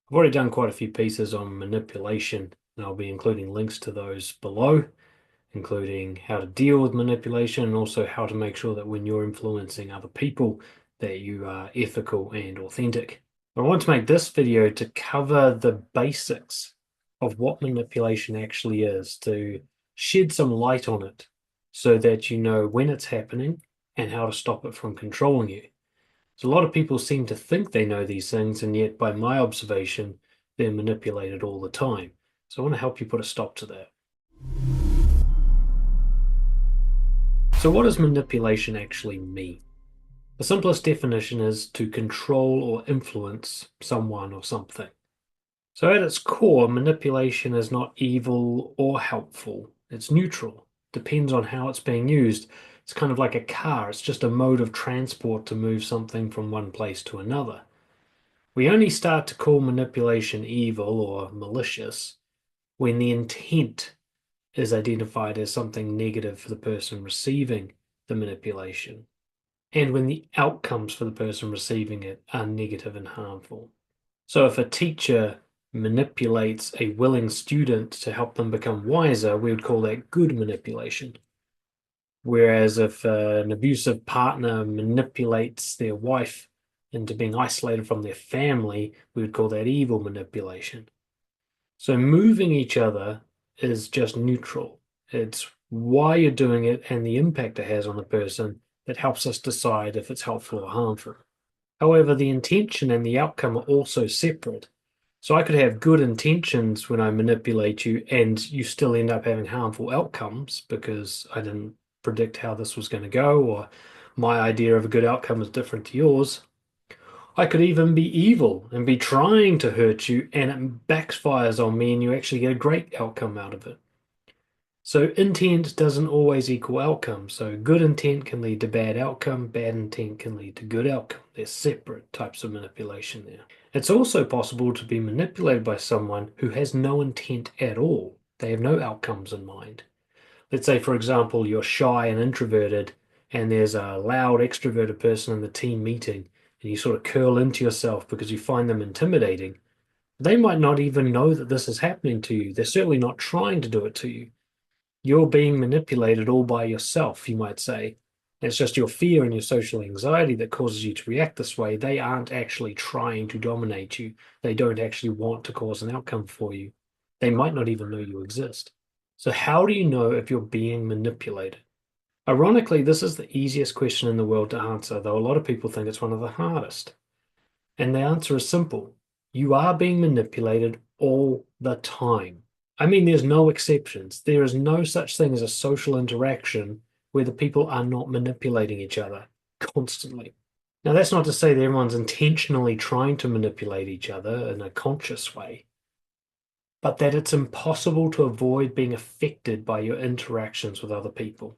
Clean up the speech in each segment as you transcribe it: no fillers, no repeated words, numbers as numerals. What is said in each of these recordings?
I've already done quite a few pieces on manipulation, and I'll be including links to those below, including how to deal with manipulation and also how to make sure that when you're influencing other people that you are ethical and authentic. I want to make this video to cover the basics of what manipulation actually is, to shed some light on it so that you know when it's happening and how to stop it from controlling you. So a lot of people seem to think they know these things, and yet by my observation, they're manipulated all the time. So I want to help you put a stop to that. So what does manipulation actually mean? The simplest definition is to control or influence someone or something. So at its core, manipulation is not evil or helpful. It's neutral. Depends on how it's being used. It's kind of like a car. It's just a mode of transport to move something from one place to another. We only start to call manipulation evil or malicious when the intent is identified as something negative for the person receiving the manipulation, and when the outcomes for the person receiving it are negative and harmful. So if a teacher manipulates a willing student to help them become wiser, we would call that good manipulation. Whereas if an abusive partner manipulates their wife into being isolated from their family, we would call that evil manipulation. So moving each other is just neutral. It's why you're doing it and the impact it has on the person that helps us decide if it's helpful or harmful. However, the intention and the outcome are also separate. So I could have good intentions when I manipulate you, and you still end up having harmful outcomes because I didn't predict how this was going to go, or my idea of a good outcome is different to yours. I could even be evil and be trying to hurt you, and it backfires on me, and you actually get a great outcome out of it. So intent doesn't always equal outcome. So good intent can lead to bad outcome, bad intent can lead to good outcome. They're separate types of manipulation there. It's also possible to be manipulated by someone who has no intent at all. They have no outcomes in mind. Let's say, for example, you're shy and introverted, and there's a loud extroverted person in the team meeting, and you sort of curl into yourself because you find them intimidating. They might not even know that this is happening to you. They're certainly not trying to do it to you. You're being manipulated all by yourself, you might say. It's just your fear and your social anxiety that causes you to react this way. They aren't actually trying to dominate you. They don't actually want to cause an outcome for you. They might not even know you exist. So, how do you know if you're being manipulated? Ironically, this is the easiest question in the world to answer, though a lot of people think it's one of the hardest. And the answer is simple. You are being manipulated all the time. I mean, there's no exceptions. There is no such thing as a social interaction where the people are not manipulating each other constantly. Now, that's not to say that everyone's intentionally trying to manipulate each other in a conscious way, but that it's impossible to avoid being affected by your interactions with other people.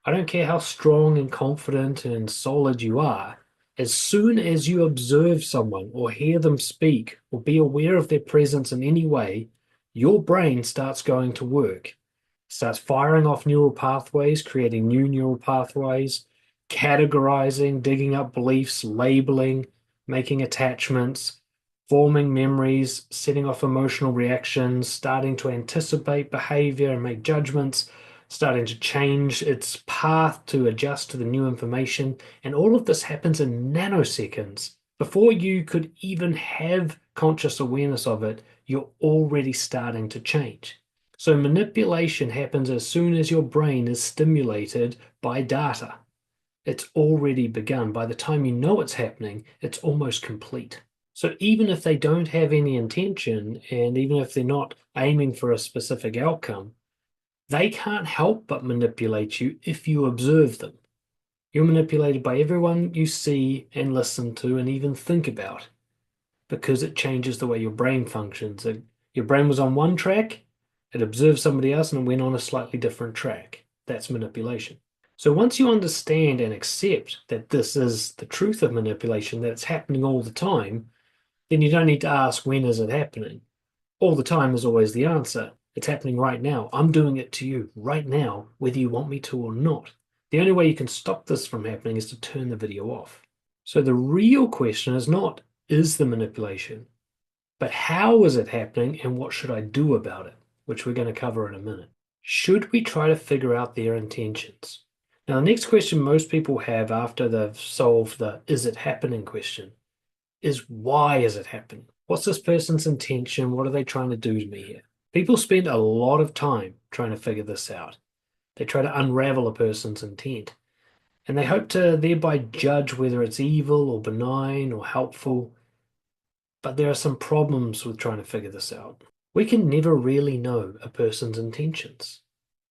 I don't care how strong and confident and solid you are, as soon as you observe someone or hear them speak or be aware of their presence in any way, your brain starts going to work, starts firing off neural pathways, creating new neural pathways, categorizing, digging up beliefs, labeling, making attachments, forming memories, setting off emotional reactions, starting to anticipate behavior and make judgments, starting to change its path to adjust to the new information. And all of this happens in nanoseconds. Before you could even have conscious awareness of it, you're already starting to change. So manipulation happens as soon as your brain is stimulated by data. It's already begun. By the time you know it's happening, it's almost complete. So even if they don't have any intention, and even if they're not aiming for a specific outcome, they can't help but manipulate you if you observe them. You're manipulated by everyone you see and listen to and even think about because it changes the way your brain functions. Your brain was on one track, it observed somebody else and it went on a slightly different track. That's manipulation. So once you understand and accept that this is the truth of manipulation, that it's happening all the time, then you don't need to ask when is it happening. All the time is always the answer. It's happening right now. I'm doing it to you right now, whether you want me to or not. The only way you can stop this from happening is to turn the video off. So the real question is not, is the manipulation? But how is it happening and what should I do about it? Which we're going to cover in a minute. Should we try to figure out their intentions? Now, the next question most people have after they've solved the is it happening question is why is it happening? What's this person's intention? What are they trying to do to me here? People spend a lot of time trying to figure this out. They try to unravel a person's intent, and they hope to thereby judge whether it's evil or benign or helpful. But there are some problems with trying to figure this out. We can never really know a person's intentions.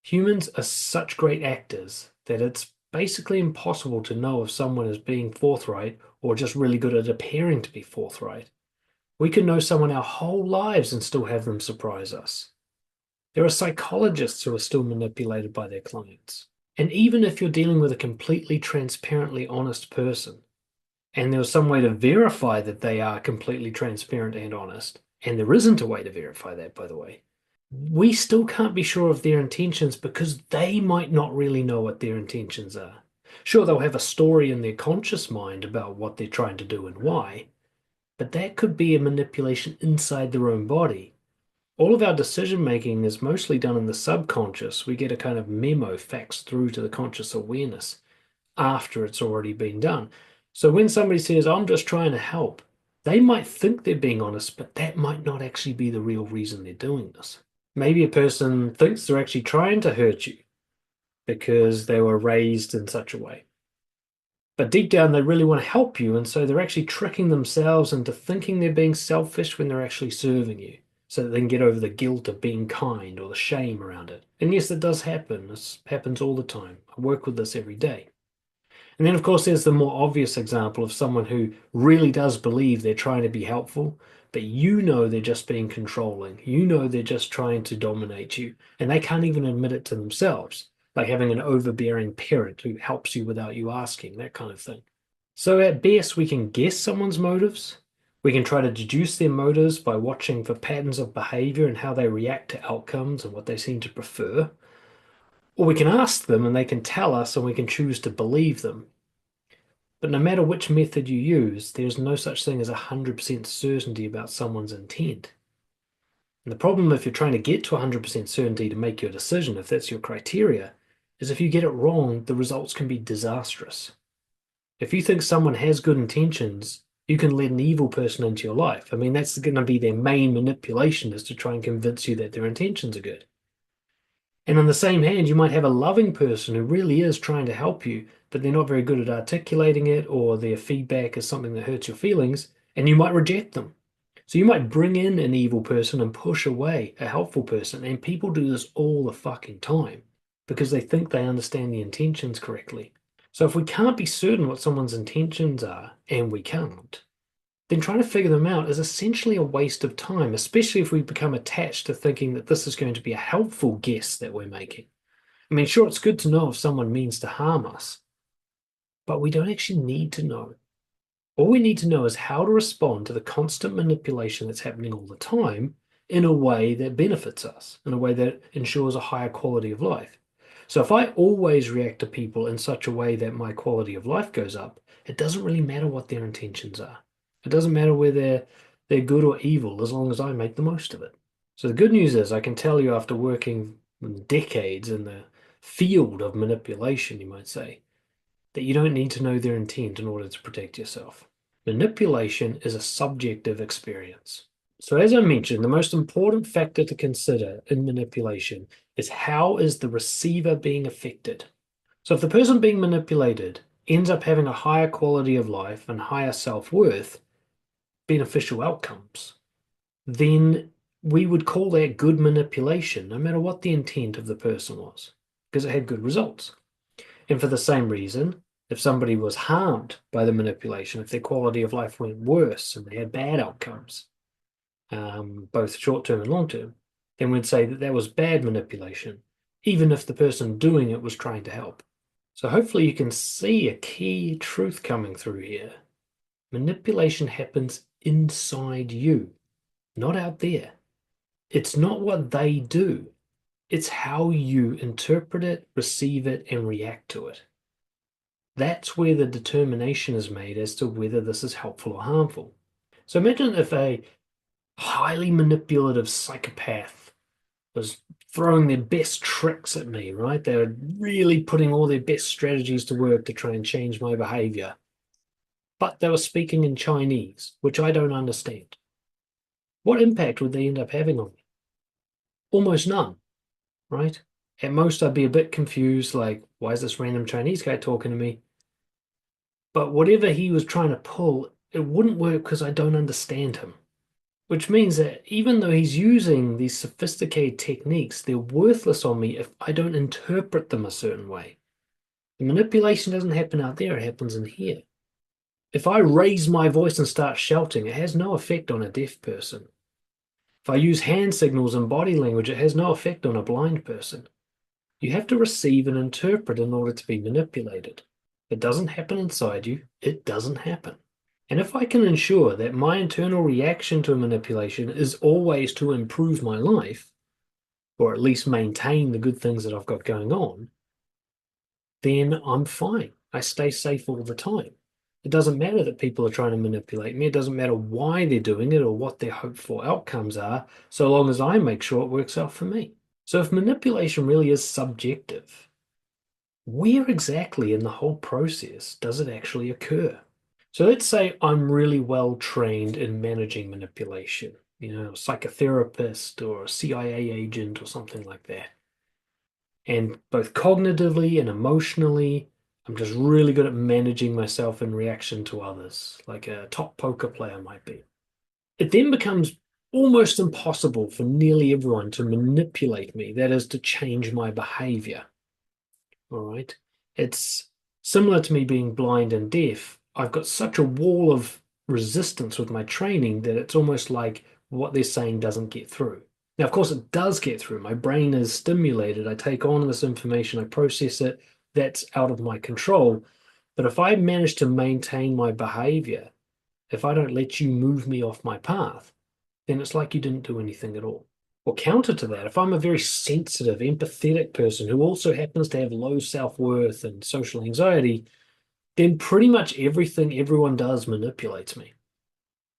Humans are such great actors that it's basically impossible to know if someone is being forthright or just really good at appearing to be forthright. We could know someone our whole lives and still have them surprise us. There are psychologists who are still manipulated by their clients. And even if you're dealing with a completely transparently honest person, and there was some way to verify that they are completely transparent and honest, and there isn't a way to verify that, by the way, we still can't be sure of their intentions because they might not really know what their intentions are. Sure, they'll have a story in their conscious mind about what they're trying to do and why, but that could be a manipulation inside their own body. All of our decision making is mostly done in the subconscious. We get a kind of memo faxed through to the conscious awareness after it's already been done. So when somebody says, I'm just trying to help, they might think they're being honest, but that might not actually be the real reason they're doing this. Maybe a person thinks they're actually trying to hurt you because they were raised in such a way. But deep down, they really want to help you, and so they're actually tricking themselves into thinking they're being selfish when they're actually serving you, so that they can get over the guilt of being kind or the shame around it. And yes, it does happen. This happens all the time. I work with this every day. And then, of course, there's the more obvious example of someone who really does believe they're trying to be helpful, but you know they're just being controlling. You know they're just trying to dominate you, and they can't even admit it to themselves, like having an overbearing parent who helps you without you asking, that kind of thing. So, at best, we can guess someone's motives. We can try to deduce their motives by watching for patterns of behavior and how they react to outcomes and what they seem to prefer. Or we can ask them and they can tell us and we can choose to believe them. But no matter which method you use, there's no such thing as 100% certainty about someone's intent. And the problem if you're trying to get to 100% certainty to make your decision, if that's your criteria, is if you get it wrong, the results can be disastrous. If you think someone has good intentions, you can let an evil person into your life. I mean, that's going to be their main manipulation is to try and convince you that their intentions are good. And on the same hand, you might have a loving person who really is trying to help you, but they're not very good at articulating it, or their feedback is something that hurts your feelings, and you might reject them. So you might bring in an evil person and push away a helpful person, and people do this all the fucking time because they think they understand the intentions correctly. So if we can't be certain what someone's intentions are, and we can't, then trying to figure them out is essentially a waste of time, especially if we become attached to thinking that this is going to be a helpful guess that we're making. I mean, sure, it's good to know if someone means to harm us, but we don't actually need to know. All we need to know is how to respond to the constant manipulation that's happening all the time in a way that benefits us, in a way that ensures a higher quality of life. So if I always react to people in such a way that my quality of life goes up, it doesn't really matter what their intentions are. It doesn't matter whether they're good or evil as long as I make the most of it. So the good news is I can tell you after working decades in the field of manipulation, you might say, that you don't need to know their intent in order to protect yourself. Manipulation is a subjective experience. So as I mentioned, the most important factor to consider in manipulation is how is the receiver being affected. So if the person being manipulated ends up having a higher quality of life and higher self-worth, beneficial outcomes, then we would call that good manipulation, no matter what the intent of the person was, because it had good results. And for the same reason, if somebody was harmed by the manipulation, if their quality of life went worse and they had bad outcomes, both short term and long term, then we'd say that that was bad manipulation, even if the person doing it was trying to help. So hopefully you can see a key truth coming through here. Manipulation happens inside you, not out there. It's not what they do. It's how you interpret it, receive it, and react to it. That's where the determination is made as to whether this is helpful or harmful. So imagine if highly manipulative psychopath was throwing their best tricks at me, right? They were really putting all their best strategies to work to try and change my behavior. But they were speaking in Chinese, which I don't understand. What impact would they end up having on me? Almost none, right? At most, I'd be a bit confused, like, why is this random Chinese guy talking to me? But whatever he was trying to pull, it wouldn't work because I don't understand him. Which means that even though he's using these sophisticated techniques, they're worthless on me if I don't interpret them a certain way. The manipulation doesn't happen out there, it happens in here. If I raise my voice and start shouting, it has no effect on a deaf person. If I use hand signals and body language, it has no effect on a blind person. You have to receive and interpret in order to be manipulated. If it doesn't happen inside you, it doesn't happen. And if I can ensure that my internal reaction to a manipulation is always to improve my life, or at least maintain the good things that I've got going on, then I'm fine. I stay safe all the time. It doesn't matter that people are trying to manipulate me. It doesn't matter why they're doing it or what their hoped for outcomes are, so long as I make sure it works out for me. So if manipulation really is subjective, where exactly in the whole process does it actually occur? So let's say I'm really well trained in managing manipulation, a psychotherapist or a CIA agent or something like that. And both cognitively and emotionally, I'm just really good at managing myself in reaction to others, like a top poker player might be. It then becomes almost impossible for nearly everyone to manipulate me, that is, to change my behavior. All right. It's similar to me being blind and deaf. I've got such a wall of resistance with my training that it's almost like what they're saying doesn't get through. Now, of course, it does get through. My brain is stimulated. I take on this information, I process it. That's out of my control. But if I manage to maintain my behavior, if I don't let you move me off my path, then it's like you didn't do anything at all. Or counter to that, if I'm a very sensitive, empathetic person who also happens to have low self-worth and social anxiety, then pretty much everything everyone does manipulates me.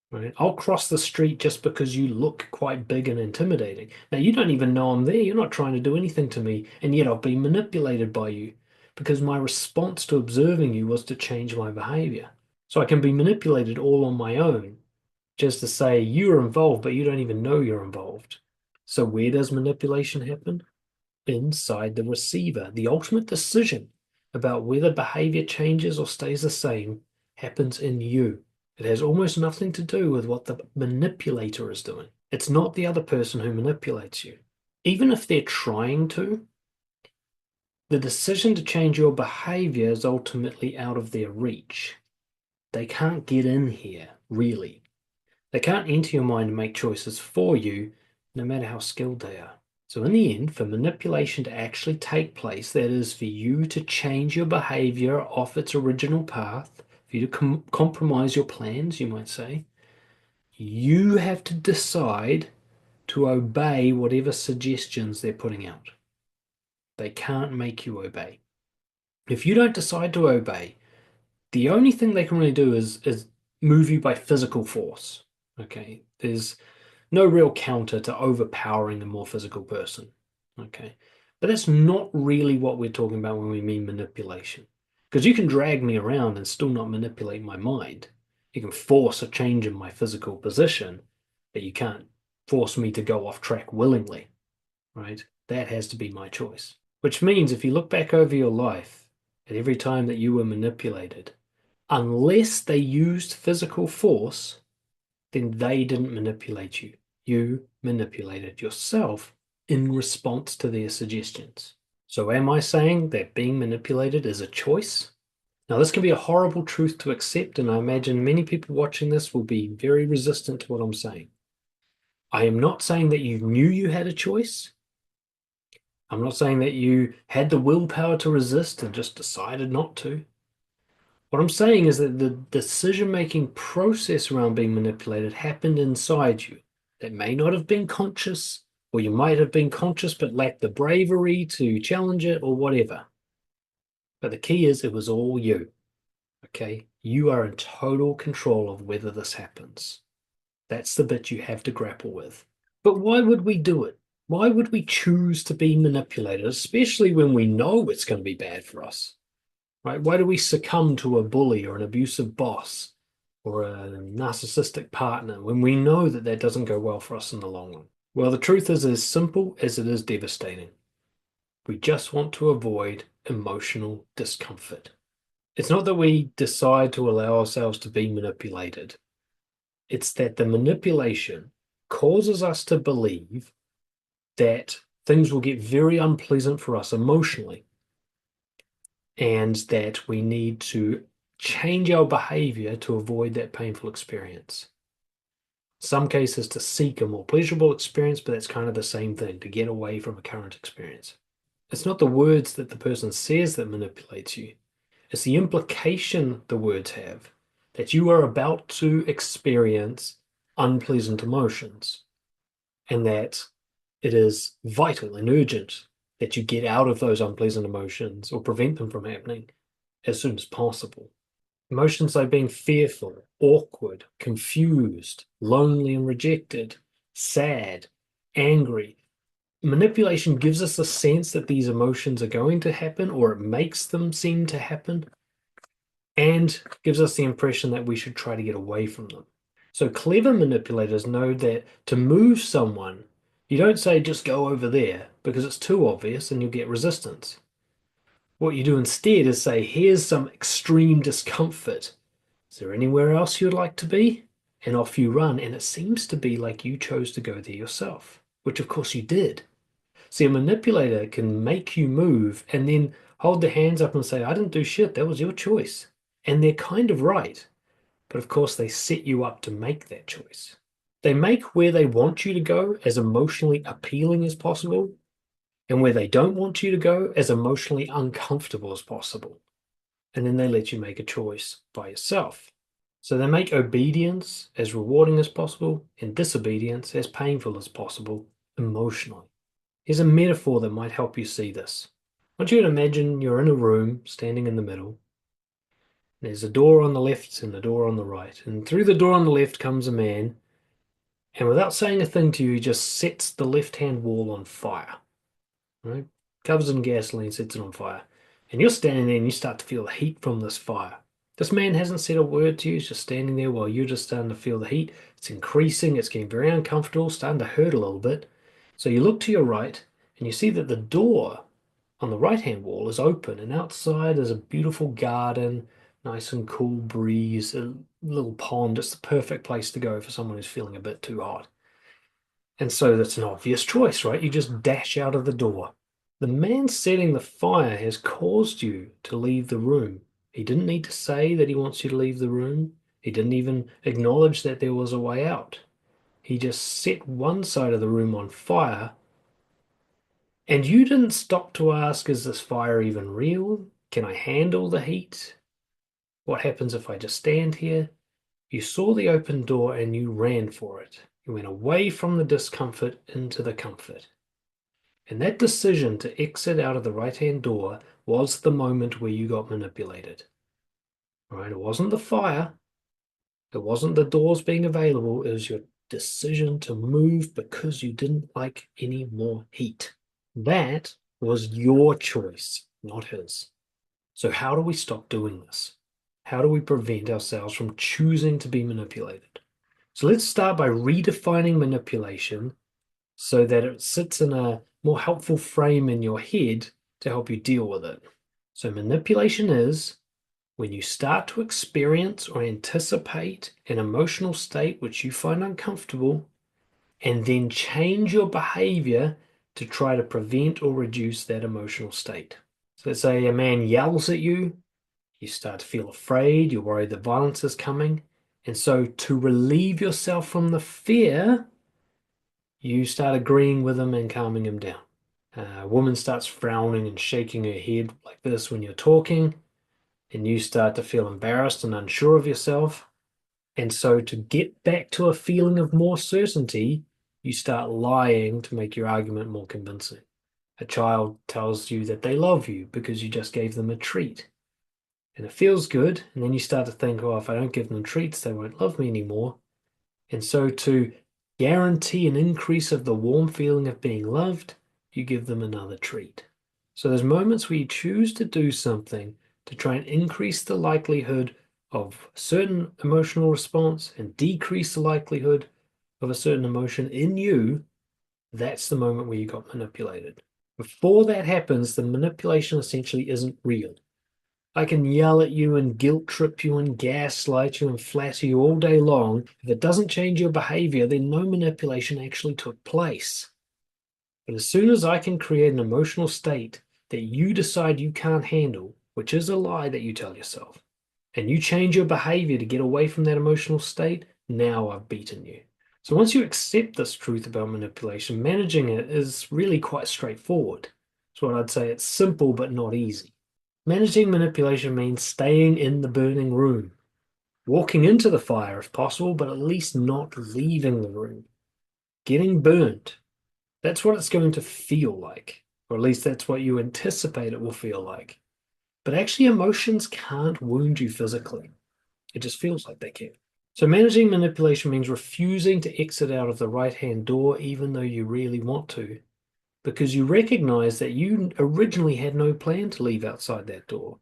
Right? I'll cross the street just because you look quite big and intimidating. Now, you don't even know I'm there. You're not trying to do anything to me, and yet I've been manipulated by you because my response to observing you was to change my behavior. So I can be manipulated all on my own just to say you're involved, but you don't even know you're involved. So where does manipulation happen? Inside the receiver. The ultimate decision about whether behavior changes or stays the same happens in you. It has almost nothing to do with what the manipulator is doing. It's not the other person who manipulates you. Even if they're trying to, the decision to change your behavior is ultimately out of their reach. They can't get in here, really. They can't enter your mind and make choices for you, no matter how skilled they are. So in the end, for manipulation to actually take place, that is for you to change your behavior off its original path, for you to compromise your plans, you might say, you have to decide to obey whatever suggestions they're putting out. They can't make you obey. If you don't decide to obey, the only thing they can really do is move you by physical force. Okay, there's no real counter to overpowering a more physical person. Okay. But that's not really what we're talking about when we mean manipulation. Because you can drag me around and still not manipulate my mind. You can force a change in my physical position, but you can't force me to go off track willingly, right? That has to be my choice. Which means if you look back over your life at every time that you were manipulated, unless they used physical force, then they didn't manipulate you. You manipulated yourself in response to their suggestions. So am I saying that being manipulated is a choice? Now, this can be a horrible truth to accept, and I imagine many people watching this will be very resistant to what I'm saying. I am not saying that you knew you had a choice. I'm not saying that you had the willpower to resist and just decided not to. What I'm saying is that the decision-making process around being manipulated happened inside you. That may not have been conscious, or you might have been conscious but lacked the bravery to challenge it or whatever. But the key is it was all you. Okay? You are in total control of whether this happens. That's the bit you have to grapple with. But why would we do it? Why would we choose to be manipulated, especially when we know it's going to be bad for us? Right? Why do we succumb to a bully or an abusive boss or a narcissistic partner when we know that that doesn't go well for us in the long run? Well, the truth is as simple as it is devastating. We just want to avoid emotional discomfort. It's not that we decide to allow ourselves to be manipulated. It's that the manipulation causes us to believe that things will get very unpleasant for us emotionally and that we need to change our behavior to avoid that painful experience. Some cases to seek a more pleasurable experience, but that's kind of the same thing, to get away from a current experience. It's not the words that the person says that manipulates you. It's the implication the words have that you are about to experience unpleasant emotions and that it is vital and urgent that you get out of those unpleasant emotions or prevent them from happening as soon as possible. Emotions like being fearful, awkward, confused, lonely and rejected, sad, angry. Manipulation gives us a sense that these emotions are going to happen, or it makes them seem to happen, and gives us the impression that we should try to get away from them. So clever manipulators know that to move someone, you don't say just go over there because it's too obvious and you'll get resistance. What you do instead is say, here's some extreme discomfort. Is there anywhere else you'd like to be? And off you run, and it seems to be like you chose to go there yourself, which of course you did. See, a manipulator can make you move and then hold their hands up and say, I didn't do shit, that was your choice. And they're kind of right. But of course, they set you up to make that choice. They make where they want you to go as emotionally appealing as possible, and where they don't want you to go as emotionally uncomfortable as possible. And then they let you make a choice by yourself. So they make obedience as rewarding as possible and disobedience as painful as possible emotionally. Here's a metaphor that might help you see this. I want you to imagine you're in a room standing in the middle. There's a door on the left and a door on the right. And through the door on the left comes a man, and without saying a thing to you, he just sets the left-hand wall on fire. Right? Covers it in gasoline, sets it on fire. And you're standing there and you start to feel the heat from this fire. This man hasn't said a word to you, he's just standing there while you're just starting to feel the heat. It's increasing, it's getting very uncomfortable, starting to hurt a little bit. So you look to your right and you see that the door on the right-hand wall is open, and outside is a beautiful garden, nice and cool breeze, a little pond. It's the perfect place to go for someone who's feeling a bit too hot. And so that's an obvious choice, right? You just dash out of the door. The man setting the fire has caused you to leave the room. He didn't need to say that he wants you to leave the room. He didn't even acknowledge that there was a way out. He just set one side of the room on fire, and you didn't stop to ask, is this fire even real? Can I handle the heat? What happens if I just stand here? You saw the open door and you ran for it. You went away from the discomfort into the comfort. And that decision to exit out of the right-hand door was the moment where you got manipulated. Right? It wasn't the fire. It wasn't the doors being available. It was your decision to move because you didn't like any more heat. That was your choice, not his. So how do we stop doing this? How do we prevent ourselves from choosing to be manipulated? So let's start by redefining manipulation so that it sits in a more helpful frame in your head to help you deal with it. So manipulation is when you start to experience or anticipate an emotional state which you find uncomfortable, and then change your behavior to try to prevent or reduce that emotional state. So let's say a man yells at you, you start to feel afraid, you're worried that violence is coming. And so to relieve yourself from the fear, you start agreeing with him and calming him down. A woman starts frowning and shaking her head like this when you're talking, and you start to feel embarrassed and unsure of yourself. And so to get back to a feeling of more certainty, you start lying to make your argument more convincing. A child tells you that they love you because you just gave them a treat. And it feels good, and then you start to think, oh, if I don't give them treats, they won't love me anymore. And so to guarantee an increase of the warm feeling of being loved, you give them another treat. So there's moments where you choose to do something to try and increase the likelihood of a certain emotional response and decrease the likelihood of a certain emotion in you. That's the moment where you got manipulated. Before that happens, the manipulation essentially isn't real. I can yell at you and guilt trip you and gaslight you and flatter you all day long. If it doesn't change your behavior, then no manipulation actually took place. But as soon as I can create an emotional state that you decide you can't handle, which is a lie that you tell yourself, and you change your behavior to get away from that emotional state, now I've beaten you. So once you accept this truth about manipulation, managing it is really quite straightforward. So what I'd say, it's simple but not easy. Managing manipulation means staying in the burning room, walking into the fire if possible, but at least not leaving the room. Getting burnt, that's what it's going to feel like, or at least that's what you anticipate it will feel like. But actually, emotions can't wound you physically. It just feels like they can. So managing manipulation means refusing to exit out of the right-hand door even though you really want to, because you recognize that you originally had no plan to leave outside that door.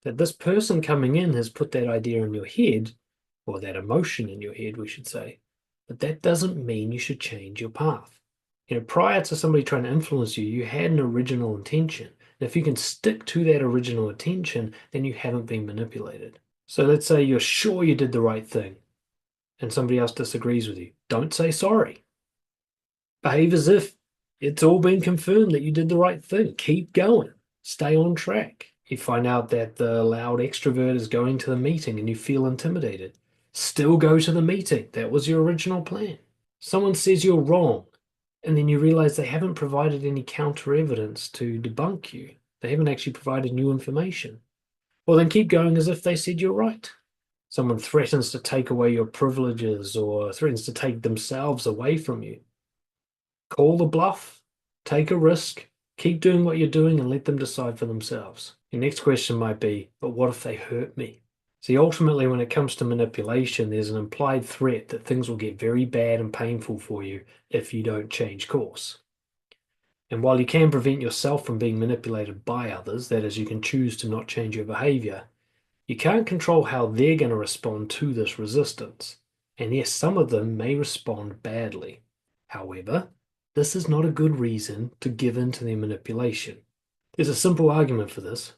That this person coming in has put that idea in your head, or that emotion in your head, we should say, but that doesn't mean you should change your path. Prior to somebody trying to influence you, you had an original intention. And if you can stick to that original intention, then you haven't been manipulated. So let's say you're sure you did the right thing and somebody else disagrees with you. Don't say sorry. Behave as if it's all been confirmed that you did the right thing. Keep going. Stay on track. You find out that the loud extrovert is going to the meeting and you feel intimidated. Still go to the meeting. That was your original plan. Someone says you're wrong, and then you realize they haven't provided any counter evidence to debunk you. They haven't actually provided new information. Well, then keep going as if they said you're right. Someone threatens to take away your privileges or threatens to take themselves away from you. Call the bluff, take a risk, keep doing what you're doing and let them decide for themselves. Your next question might be, but what if they hurt me? See, ultimately, when it comes to manipulation, there's an implied threat that things will get very bad and painful for you if you don't change course. And while you can prevent yourself from being manipulated by others, that is, you can choose to not change your behavior, you can't control how they're going to respond to this resistance. And yes, some of them may respond badly. However, this is not a good reason to give in to their manipulation. There's a simple argument for this,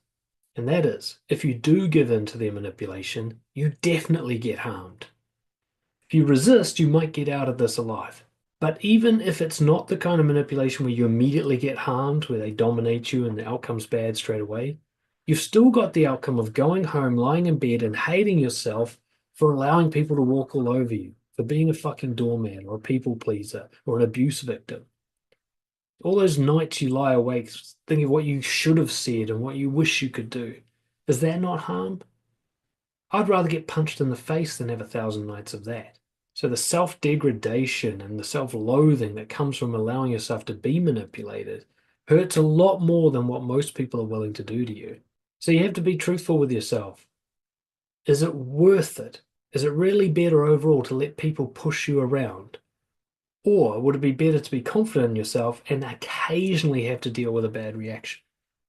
and that is, if you do give in to their manipulation, you definitely get harmed. If you resist, you might get out of this alive. But even if it's not the kind of manipulation where you immediately get harmed, where they dominate you and the outcome's bad straight away, you've still got the outcome of going home, lying in bed, and hating yourself for allowing people to walk all over you, for being a fucking doormat or a people pleaser or an abuse victim. All those nights you lie awake thinking of what you should have said and what you wish you could do. Is that not harm? I'd rather get punched in the face than have 1,000 nights of that. So the self-degradation and the self-loathing that comes from allowing yourself to be manipulated hurts a lot more than what most people are willing to do to you. So you have to be truthful with yourself. Is it worth it? Is it really better overall to let people push you around? Or would it be better to be confident in yourself and occasionally have to deal with a bad reaction?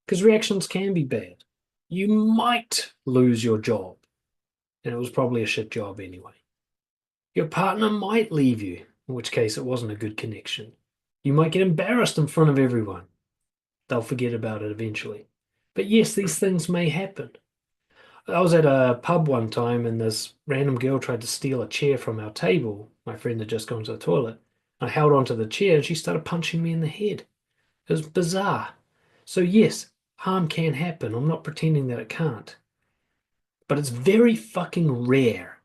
Because reactions can be bad. You might lose your job, and it was probably a shit job anyway. Your partner might leave you, in which case it wasn't a good connection. You might get embarrassed in front of everyone. They'll forget about it eventually. But yes, these things may happen. I was at a pub one time and this random girl tried to steal a chair from our table. My friend had just gone to the toilet. I held onto the chair and she started punching me in the head. It was bizarre. So yes, harm can happen. I'm not pretending that it can't. But it's very fucking rare.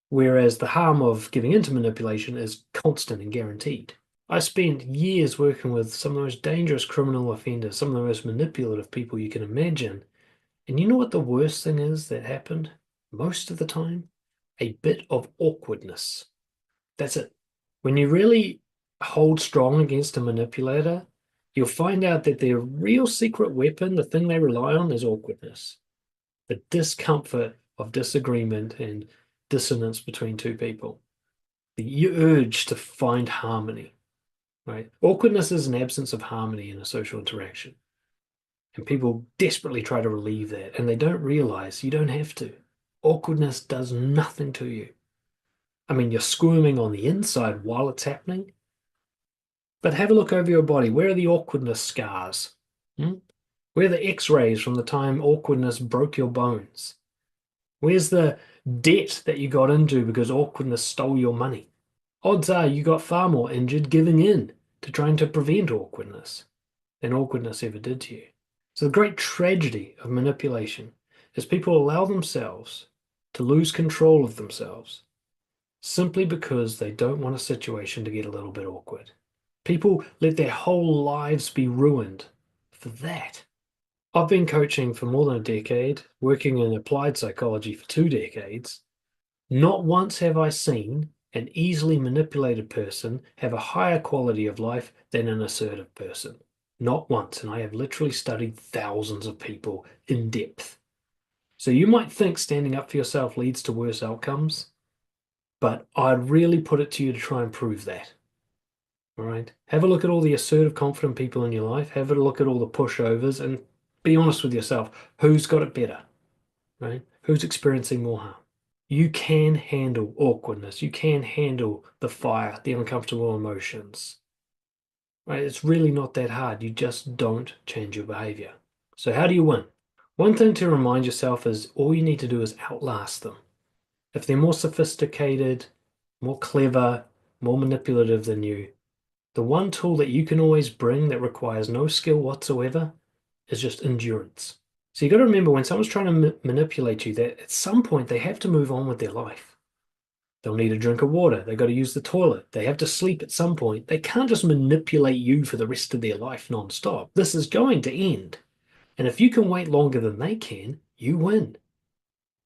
Whereas the harm of giving into manipulation is constant and guaranteed. I spent years working with some of the most dangerous criminal offenders, some of the most manipulative people you can imagine. And you know what the worst thing is that happened? Most of the time, a bit of awkwardness. That's it. When you really hold strong against a manipulator, you'll find out that their real secret weapon, the thing they rely on, is awkwardness. The discomfort of disagreement and dissonance between two people. the urge to find harmony, right? Awkwardness is an absence of harmony in a social interaction. And people desperately try to relieve that, and they don't realize you don't have to. Awkwardness does nothing to you. I mean, you're squirming on the inside while it's happening, but have a look over your body. Where are the awkwardness scars? Hmm? Where are the x-rays from the time awkwardness broke your bones? Where's the debt that you got into because awkwardness stole your money? Odds are you got far more injured giving in to trying to prevent awkwardness than awkwardness ever did to you. So the great tragedy of manipulation is people allow themselves to lose control of themselves simply because they don't want a situation to get a little bit awkward. People let their whole lives be ruined for that. I've been coaching for more than a decade, working in applied psychology for 2 decades. Not once have I seen an easily manipulated person have a higher quality of life than an assertive person. Not once. And I have literally studied thousands of people in depth. So you might think standing up for yourself leads to worse outcomes, but I'd really put it to you to try and prove that. All right. Have a look at all the assertive, confident people in your life. Have a look at all the pushovers and be honest with yourself. Who's got it better? Right? Who's experiencing more harm? You can handle awkwardness. You can handle the fire, the uncomfortable emotions. Right? It's really not that hard. You just don't change your behavior. So how do you win? One thing to remind yourself is all you need to do is outlast them. If they're more sophisticated, more clever, more manipulative than you, the one tool that you can always bring that requires no skill whatsoever is just endurance. So you got to remember when someone's trying to manipulate you, that at some point they have to move on with their life. They'll need a drink of water. They got to use the toilet. They have to sleep at some point. They can't just manipulate you for the rest of their life non-stop. This is going to end. And if you can wait longer than they can, you win.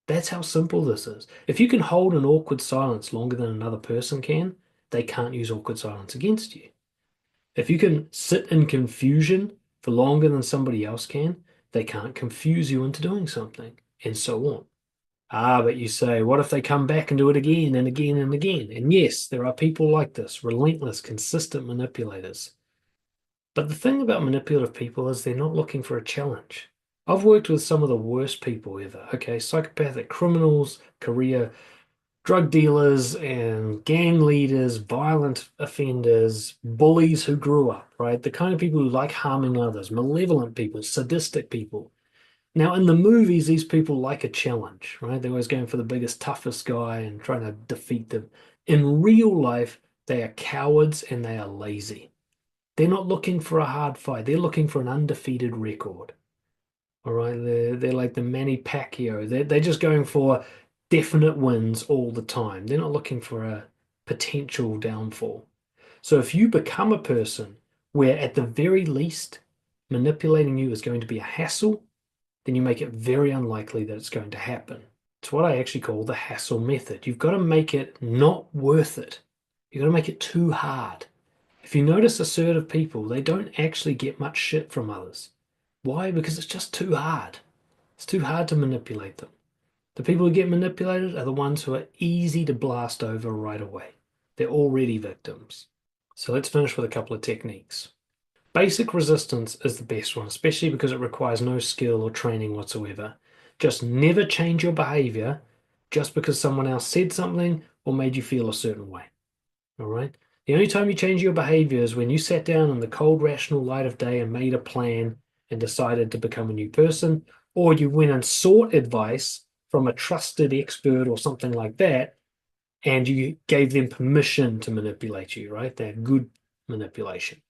That's how simple this is. If you can hold an awkward silence longer than another person can, they can't use awkward silence against you. If you can sit in confusion for longer than somebody else can, they can't confuse you into doing something, and so on. Ah, but you say, what if they come back and do it again and again and again? And yes, there are people like this, relentless, consistent manipulators. But the thing about manipulative people is they're not looking for a challenge. I've worked with some of the worst people ever, okay? Psychopathic criminals, career drug dealers and gang leaders, violent offenders, bullies who grew up, right? The kind of people who like harming others, malevolent people, sadistic people. Now, in the movies, these people like a challenge, right? They're always going for the biggest, toughest guy and trying to defeat them. In real life, they are cowards and they are lazy. They're not looking for a hard fight. They're looking for an undefeated record. All right, they're like the Manny Pacquiao. They're just going for definite wins all the time. They're not looking for a potential downfall. So if you become a person where at the very least manipulating you is going to be a hassle, then you make it very unlikely that it's going to happen. It's what I actually call the hassle method. You've got to make it not worth it. You've got to make it too hard. If you notice assertive people, they don't actually get much shit from others. Why? Because it's just too hard. It's too hard to manipulate them. The people who get manipulated are the ones who are easy to blast over right away. They're already victims. So let's finish with a couple of techniques. Basic resistance is the best one, especially because it requires no skill or training whatsoever. Just never change your behavior just because someone else said something or made you feel a certain way. All right? The only time you change your behavior is when you sat down in the cold, rational light of day and made a plan and decided to become a new person, or you went and sought advice from a trusted expert or something like that, and you gave them permission to manipulate you, right? That good manipulation.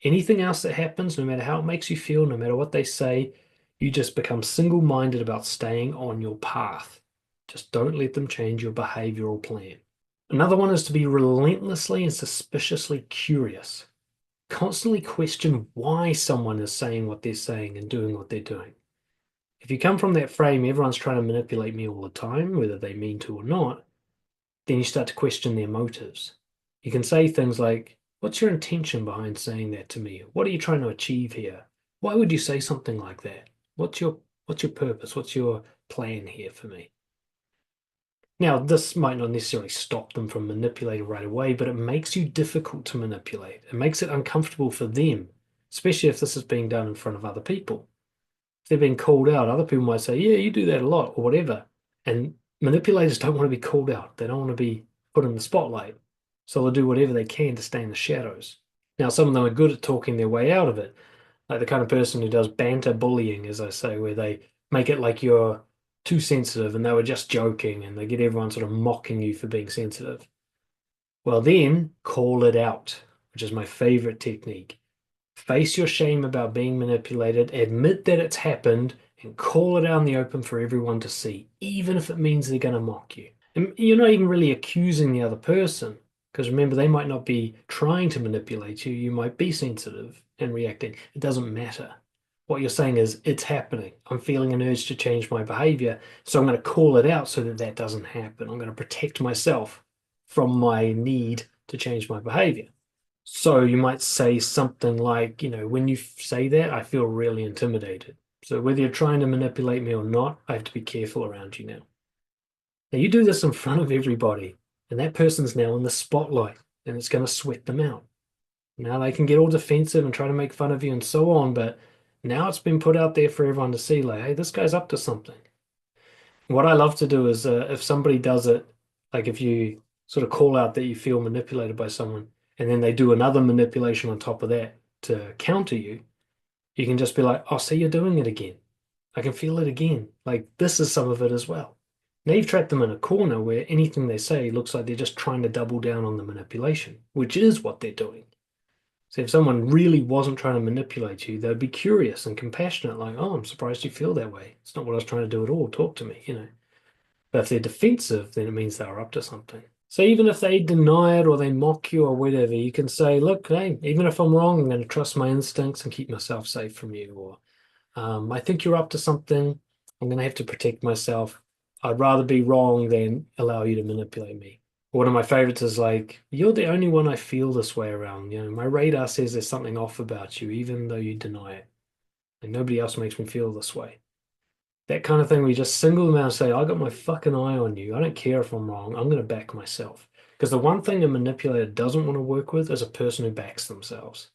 Anything else that happens, no matter how it makes you feel, no matter what they say, you just become single-minded about staying on your path. Just don't let them change your behavioral plan. Another one is to be relentlessly and suspiciously curious. Constantly question why someone is saying what they're saying and doing what they're doing. If you come from that frame, everyone's trying to manipulate me all the time, whether they mean to or not, then you start to question their motives. You can say things like, what's your intention behind saying that to me? What are you trying to achieve here? Why would you say something like that? What's your purpose? What's your plan here for me? Now, this might not necessarily stop them from manipulating right away, but it makes you difficult to manipulate. It makes it uncomfortable for them, especially if this is being done in front of other people. If they're being called out, other people might say, yeah, you do that a lot, or whatever. And manipulators don't want to be called out. They don't want to be put in the spotlight. So they'll do whatever they can to stay in the shadows. Now, some of them are good at talking their way out of it, like the kind of person who does banter bullying, as I say, where they make it like you're too sensitive and they were just joking and they get everyone sort of mocking you for being sensitive. Well, then call it out, which is my favorite technique. Face your shame about being manipulated, admit that it's happened, and call it out in the open for everyone to see, even if it means they're going to mock you. And you're not even really accusing the other person, because remember, they might not be trying to manipulate you. You might be sensitive and reacting. It doesn't matter. What you're saying is, it's happening. I'm feeling an urge to change my behavior, so I'm going to call it out so that that doesn't happen. I'm going to protect myself from my need to change my behavior. So you might say something like, when you say that, I feel really intimidated. So whether you're trying to manipulate me or not, I have to be careful around you now. Now you do this in front of everybody, and that person's now in the spotlight, and it's going to sweat them out. Now they can get all defensive and try to make fun of you and so on, but now it's been put out there for everyone to see, like, hey, this guy's up to something. What I love to do is if somebody does it, like if you sort of call out that you feel manipulated by someone, and then they do another manipulation on top of that to counter you, you can just be like, oh, see, you're doing it again. I can feel it again. Like this is some of it as well. Now you've trapped them in a corner where anything they say looks like they're just trying to double down on the manipulation, which is what they're doing. So if someone really wasn't trying to manipulate you, they'd be curious and compassionate, like, oh, I'm surprised you feel that way. It's not what I was trying to do at all. Talk to me. But if they're defensive, then it means they're up to something. So even if they deny it or they mock you or whatever, you can say, look, hey, even if I'm wrong, I'm going to trust my instincts and keep myself safe from you. Or I think you're up to something. I'm going to have to protect myself. I'd rather be wrong than allow you to manipulate me. One of my favorites is like, you're the only one I feel this way around. My radar says there's something off about you, even though you deny it. And nobody else makes me feel this way. That kind of thing where you just single them out and say, I got my fucking eye on you. I don't care if I'm wrong. I'm going to back myself. Because the one thing a manipulator doesn't want to work with is a person who backs themselves.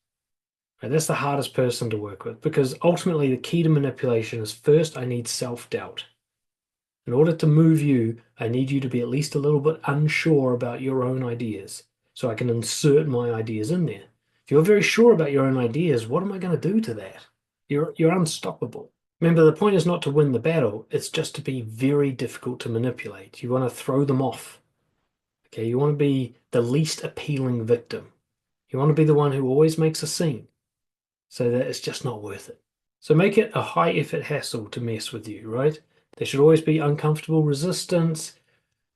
Right? That's the hardest person to work with because ultimately the key to manipulation is first, I need self-doubt. In order to move you, I need you to be at least a little bit unsure about your own ideas so I can insert my ideas in there. If you're very sure about your own ideas, what am I going to do to that? You're unstoppable. Remember, the point is not to win the battle, it's just to be very difficult to manipulate. You want to throw them off. Okay, you want to be the least appealing victim. You want to be the one who always makes a scene so that it's just not worth it. So make it a high effort hassle to mess with you, right? There should always be uncomfortable resistance,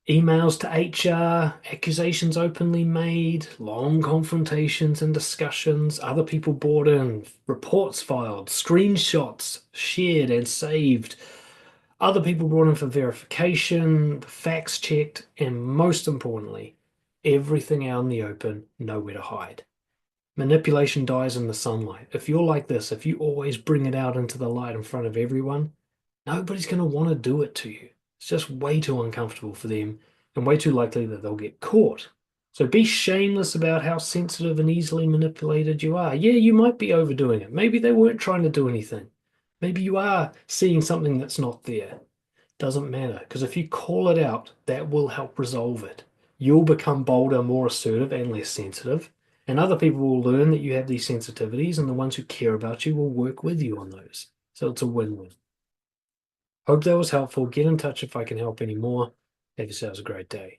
emails to HR, accusations openly made, long confrontations and discussions, other people brought in, reports filed, screenshots shared and saved, other people brought in for verification, facts checked, and most importantly, everything out in the open, nowhere to hide. Manipulation dies in the sunlight. If you're like this, if you always bring it out into the light in front of everyone, nobody's going to want to do it to you. It's just way too uncomfortable for them and way too likely that they'll get caught. So be shameless about how sensitive and easily manipulated you are. Yeah, you might be overdoing it. Maybe they weren't trying to do anything. Maybe you are seeing something that's not there. Doesn't matter, because if you call it out, that will help resolve it. You'll become bolder, more assertive, and less sensitive. And other people will learn that you have these sensitivities, and the ones who care about you will work with you on those. So it's a win-win. Hope that was helpful. Get in touch if I can help any more. Have yourselves a great day.